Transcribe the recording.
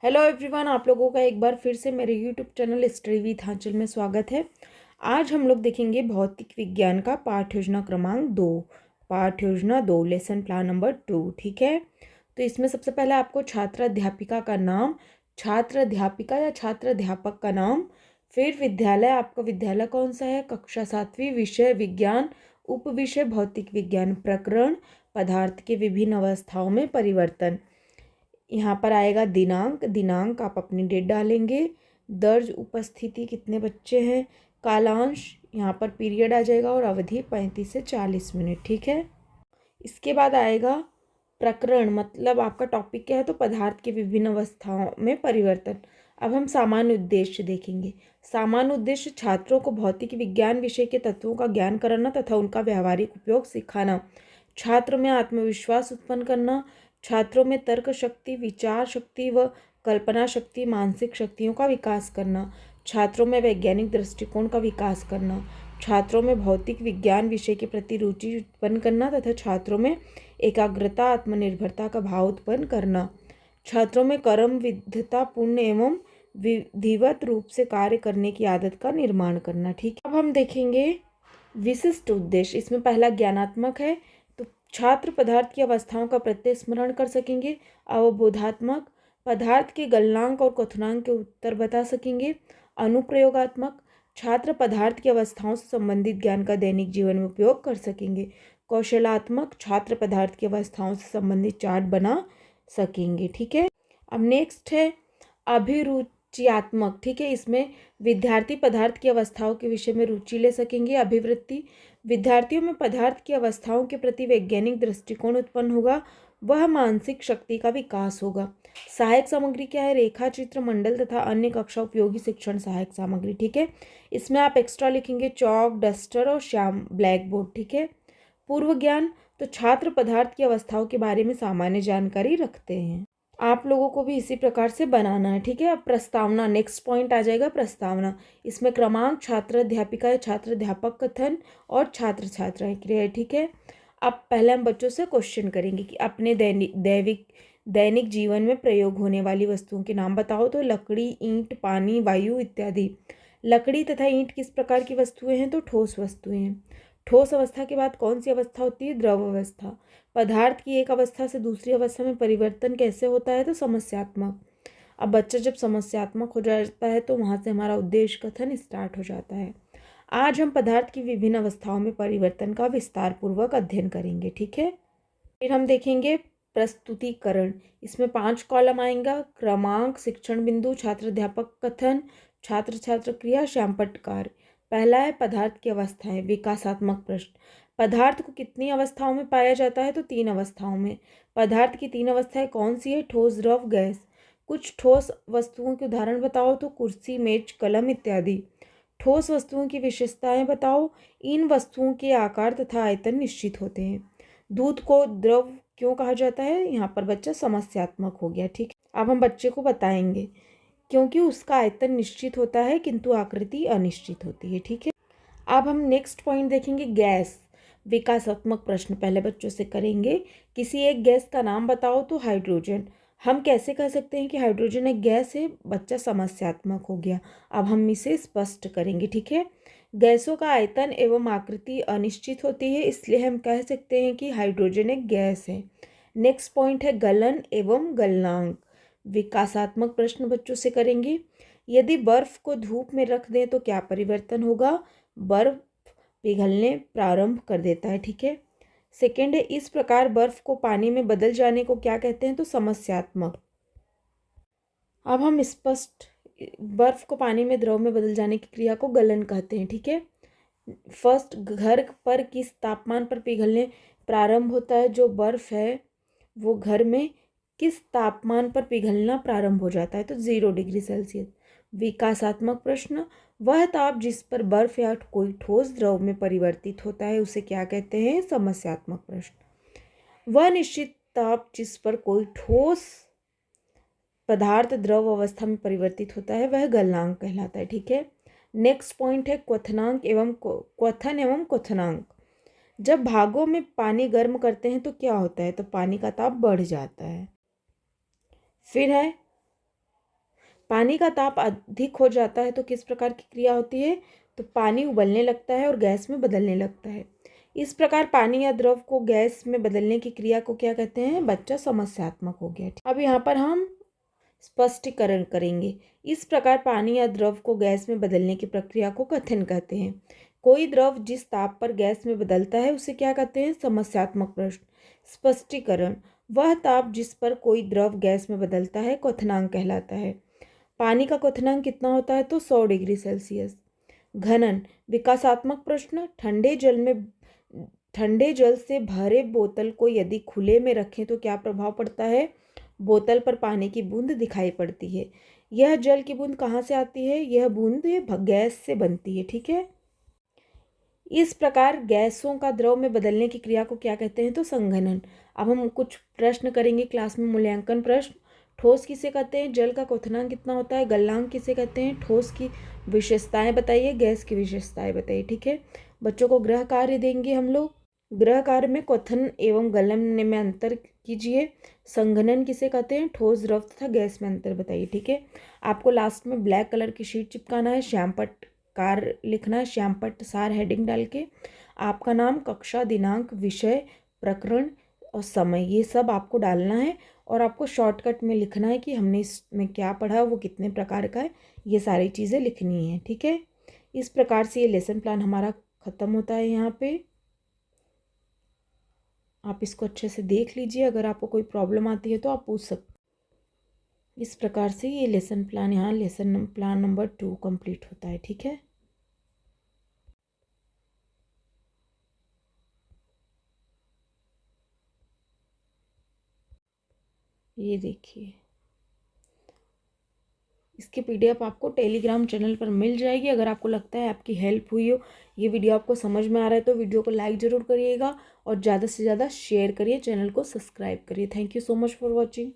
Hello everyone, आप लोगों का एक बार फिर से मेरे यूट्यूब चैनल स्टडी विथ आंचल में स्वागत है। आज हम लोग देखेंगे भौतिक विज्ञान का पाठ योजना क्रमांक 2, पाठ योजना 2, लेसन प्लान नंबर 2। ठीक है, तो इसमें सबसे पहले आपको छात्र अध्यापिका का नाम, छात्र अध्यापिका या छात्र अध्यापक का नाम, फिर विद्यालय, आपका विद्यालय कौन सा है, कक्षा 7वीं, विषय विज्ञान, उप विषय भौतिक विज्ञान, प्रकरण पदार्थ के विभिन्न अवस्थाओं में परिवर्तन। यहाँ पर आएगा दिनांक, दिनांक आप अपनी डेट डालेंगे, दर्ज उपस्थिति कितने बच्चे हैं, कालांश, यहाँ पर पीरियड आ जाएगा और अवधि 35 से 40 मिनट। ठीक है, इसके बाद आएगा प्रकरण, मतलब आपका टॉपिक क्या है, तो पदार्थ के विभिन्न अवस्थाओं में परिवर्तन। अब हम सामान्य उद्देश्य देखेंगे। सामान्य उद्देश्य छात्रों को भौतिक विज्ञान विषय के तत्वों का ज्ञान कराना तथा उनका व्यावहारिक उपयोग सिखाना, छात्र में आत्मविश्वास उत्पन्न करना, छात्रों में तर्क शक्ति, विचार शक्ति व कल्पना शक्ति, मानसिक शक्तियों का विकास करना, छात्रों में वैज्ञानिक दृष्टिकोण का विकास करना, छात्रों में भौतिक विज्ञान विषय के प्रति रुचि उत्पन्न करना तथा छात्रों में एकाग्रता, आत्मनिर्भरता का भाव उत्पन्न करना, छात्रों में कर्म विद्धता पूर्ण एवं विधिवत रूप से कार्य करने की आदत का निर्माण करना। ठीक है, अब हम देखेंगे विशिष्ट उद्देश्य। इसमें पहला ज्ञानात्मक है, तो छात्र पदार्थ की अवस्थाओं का प्रत्यय स्मरण कर सकेंगे। अवबोधात्मक, पदार्थ के गलनांक और क्वथनांक के उत्तर बता सकेंगे। अनुप्रयोगात्मक, छात्र पदार्थ की अवस्थाओं से संबंधित ज्ञान का दैनिक जीवन में उपयोग कर सकेंगे। कौशलात्मक, छात्र पदार्थ की अवस्थाओं से संबंधित चार्ट बना सकेंगे। ठीक है, अब नेक्स्ट है अभिरुचियात्मक। ठीक है, इसमें विद्यार्थी पदार्थ की अवस्थाओं के विषय में रुचि ले सकेंगे। अभिवृत्ति, विद्यार्थियों में पदार्थ की अवस्थाओं के प्रति वैज्ञानिक दृष्टिकोण उत्पन्न होगा, वह मानसिक शक्ति का विकास होगा। सहायक सामग्री क्या है, रेखा चित्र, मंडल तथा अन्य कक्षा उपयोगी शिक्षण सहायक सामग्री। ठीक है, इसमें आप एक्स्ट्रा लिखेंगे चौक, डस्टर और श्याम ब्लैक बोर्ड। ठीक है, पूर्व ज्ञान, तो छात्र पदार्थ की अवस्थाओं के बारे में सामान्य जानकारी रखते हैं। आप लोगों को भी इसी प्रकार से बनाना है। ठीक है, अब प्रस्तावना, नेक्स्ट पॉइंट आ जाएगा प्रस्तावना। इसमें क्रमांक, छात्र अध्यापिका या छात्र अध्यापक कथन और छात्र छात्राएं क्रिया है। ठीक है, अब पहले हम बच्चों से क्वेश्चन करेंगे कि अपने दैनिक जीवन में प्रयोग होने वाली वस्तुओं के नाम बताओ। तो लकड़ी, ईंट, पानी, वायु इत्यादि। लकड़ी तथा ईंट किस प्रकार की वस्तुएं हैं, तो ठोस वस्तुएं हैं। ठोस अवस्था के बाद कौन सी अवस्था होती है, द्रव अवस्था। पदार्थ की एक अवस्था से दूसरी अवस्था में परिवर्तन कैसे होता है, तो समस्यात्मक। अब बच्चा जब समस्यात्मक हो जाता है तो वहाँ से हमारा उद्देश्य कथन स्टार्ट हो जाता है। आज हम पदार्थ की विभिन्न अवस्थाओं में परिवर्तन का विस्तार पूर्वक अध्ययन करेंगे। ठीक है, फिर हम देखेंगे प्रस्तुतिकरण। इसमें 5 कॉलम आएगा, क्रमांक, शिक्षण बिंदु, छात्र अध्यापक कथन, छात्र छात्र क्रिया, श्यामपट्ट कार्य। पहला है पदार्थ की अवस्थाएं, विकासात्मक प्रश्न। पदार्थ को कितनी अवस्थाओं में पाया जाता है, तो 3 अवस्थाओं में। पदार्थ की 3 अवस्थाएं कौन सी है, ठोस, द्रव, गैस। कुछ ठोस वस्तुओं के उदाहरण बताओ, तो कुर्सी, मेज, कलम इत्यादि। ठोस वस्तुओं की विशेषताएं बताओ। इन वस्तुओं के आकार तथा आयतन निश्चित होते हैं। दूध को द्रव क्यों कहा जाता है, यहाँ पर बच्चा समस्यात्मक हो गया। ठीक है, अब हम बच्चे को बताएंगे क्योंकि उसका आयतन निश्चित होता है किंतु आकृति अनिश्चित होती है। ठीक है, अब हम नेक्स्ट पॉइंट देखेंगे गैस, विकासात्मक प्रश्न पहले बच्चों से करेंगे। किसी एक गैस का नाम बताओ, तो हाइड्रोजन। हम कैसे कह सकते हैं कि हाइड्रोजन एक गैस है, बच्चा समस्यात्मक हो गया। अब हम इसे स्पष्ट करेंगे। ठीक है, गैसों का आयतन एवं आकृति अनिश्चित होती है, इसलिए हम कह सकते हैं कि हाइड्रोजन एक गैस है। नेक्स्ट पॉइंट है गलन एवं गलनांक, विकासात्मक प्रश्न बच्चों से करेंगे। यदि बर्फ को धूप में रख दें तो क्या परिवर्तन होगा, बर्फ पिघलने प्रारंभ कर देता है। ठीक है, सेकेंड है इस प्रकार बर्फ को पानी में बदल जाने को क्या कहते हैं, तो समस्यात्मक। अब हम स्पष्ट, बर्फ को पानी में द्रव में बदल जाने की क्रिया को गलन कहते हैं। ठीक है, फर्स्ट, घर पर किस तापमान पर पिघलने प्रारंभ होता है, जो बर्फ है वो घर में किस तापमान पर पिघलना प्रारंभ हो जाता है, तो 0 डिग्री सेल्सियस। विकासात्मक प्रश्न, वह ताप जिस पर बर्फ या कोई ठोस द्रव में परिवर्तित होता है उसे क्या कहते हैं, समस्यात्मक प्रश्न। वह निश्चित ताप जिस पर कोई ठोस पदार्थ द्रव अवस्था में परिवर्तित होता है वह गलनांक कहलाता है। ठीक है, नेक्स्ट पॉइंट है क्वथनांक एवं क्वथन एवं क्वथनांक। जब भागों में पानी गर्म करते हैं तो क्या होता है, तो पानी का ताप बढ़ जाता है। फिर है पानी का ताप अधिक हो जाता है तो किस प्रकार की क्रिया होती है? तो पानी उबलने लगता है और गैस में बदलने लगता है। इस प्रकार पानी या द्रव को गैस में बदलने की क्रिया को क्या कहते हैं? बच्चा समस्यात्मक हो गया। अब यहाँ पर हम स्पष्टीकरण करेंगे। इस प्रकार पानी या द्रव को गैस में बदलने की प्रक्रिया को कथन कहते हैं। कोई द्रव जिस ताप पर गैस में बदलता है उसे क्या कहते हैं? समस्यात्मक प्रश्न। स्पष्टीकरण, वह ताप जिस पर कोई द्रव गैस में बदलता है क्वथनांक कहलाता है। पानी का क्वथनांक कितना होता है? तो 100 डिग्री सेल्सियस। घनन, विकासात्मक प्रश्न। ठंडे जल से भरे बोतल को यदि खुले में रखें तो क्या प्रभाव पड़ता है? बोतल पर पानी की बूंद दिखाई पड़ती है। यह जल की बूंद कहाँ से आती है? यह बूंद गैस से बनती है। ठीक है। इस प्रकार गैसों का द्रव में बदलने की क्रिया को क्या कहते हैं? तो संघनन। अब हम कुछ प्रश्न करेंगे क्लास में, मूल्यांकन प्रश्न। ठोस किसे कहते हैं? जल का क्वथनांक कितना होता है? गलनांक किसे कहते हैं? ठोस की विशेषताएं बताइए, गैस की विशेषताएं बताइए। ठीक है। बच्चों को गृह कार्य देंगे हम लोग। गृह कार्य में क्वथन एवं गलन में अंतर कीजिए। संघनन किसे कहते हैं? ठोस, द्रव तथा गैस में अंतर बताइए। ठीक है। आपको लास्ट में ब्लैक कलर की शीट चिपकाना है, श्यामपट्ट कार्य लिखना है, श्यामपट्ट सार हेडिंग डाल के। आपका नाम, कक्षा, दिनांक, विषय, प्रकरण और समय, ये सब आपको डालना है और आपको शॉर्टकट में लिखना है कि हमने इसमें क्या पढ़ा, वो कितने प्रकार का है, ये सारी चीज़ें लिखनी है। ठीक है। इस प्रकार से ये लेसन प्लान हमारा ख़त्म होता है। यहाँ पे आप इसको अच्छे से देख लीजिए, अगर आपको कोई प्रॉब्लम आती है तो आप पूछ सकते। इस प्रकार से ये लेसन प्लान यहाँ लेसन प्लान नंबर 2 कंप्लीट होता है। ठीक है। ये देखिए, इसकी पीडीएफ आपको टेलीग्राम चैनल पर मिल जाएगी। अगर आपको लगता है आपकी हेल्प हुई हो, ये वीडियो आपको समझ में आ रहा है, तो वीडियो को लाइक ज़रूर करिएगा और ज़्यादा से ज़्यादा शेयर करिए, चैनल को सब्सक्राइब करिए। Thank you so much for watching.